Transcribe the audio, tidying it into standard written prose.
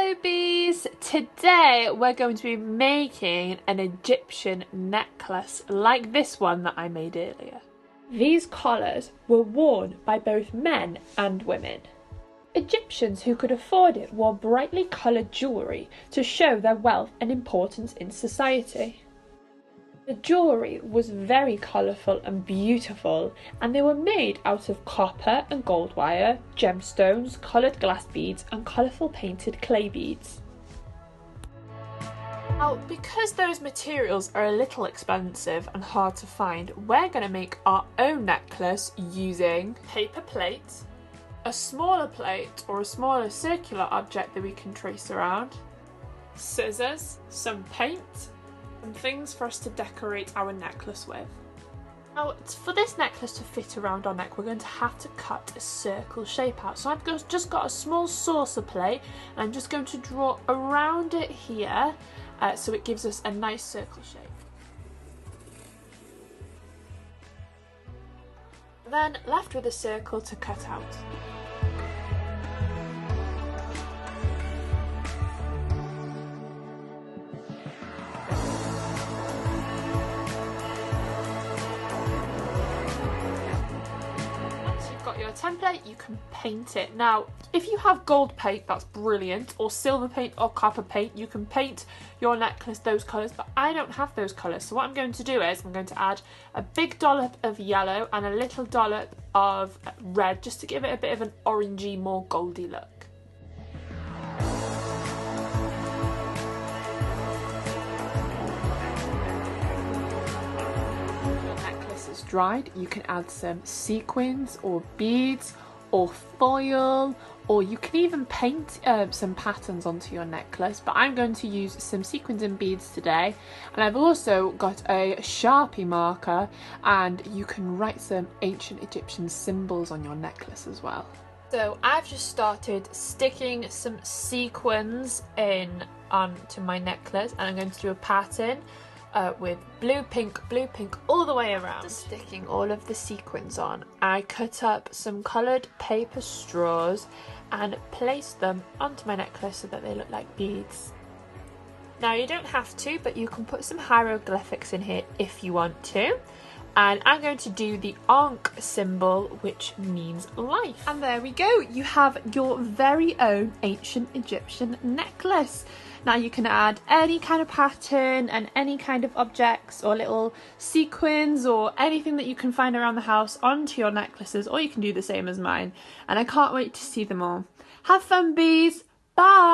Hello bees! Today we're going to be making an Egyptian necklace like this one that I made earlier. These collars were worn by both men and women. Egyptians who could afford it wore brightly coloured jewellery to show their wealth and importance in society. The jewellery was very colourful and beautiful, and they were made out of copper and gold wire, gemstones, coloured glass beads and colourful painted clay beads. Now, because those materials are a little expensive and hard to find, we're going to make our own necklace using paper plates, a smaller plate or a smaller circular object that we can trace around, scissors, some paint, and things for us to decorate our necklace with. Now, for this necklace to fit around our neck, we're going to have to cut a circle shape out. So I've just got a small saucer plate, and I'm just going to draw around it here so it gives us a nice circle shape. Then left with a circle to cut out. Your template, you can paint it. Now, if you have gold paint, that's brilliant, or silver paint or copper paint, you can paint your necklace those colours, but I don't have those colours. So what I'm going to do is I'm going to add a big dollop of yellow and a little dollop of red, just to give it a bit of an orangey, more goldy look. Dried, you can add some sequins or beads or foil, or you can even paint some patterns onto your necklace, but I'm going to use some sequins and beads today. And I've also got a Sharpie marker, and you can write some ancient Egyptian symbols on your necklace as well. So I've just started sticking some sequins onto my necklace, and I'm going to do a pattern with blue, pink all the way around. After sticking all of the sequins on, I cut up some coloured paper straws and placed them onto my necklace so that they look like beads. Now, you don't have to, but you can put some hieroglyphics in here if you want to. And I'm going to do the Ankh symbol, which means life. And there we go, you have your very own ancient Egyptian necklace. Now you can add any kind of pattern and any kind of objects or little sequins or anything that you can find around the house onto your necklaces, or you can do the same as mine. And I can't wait to see them all. Have fun, bees! Bye!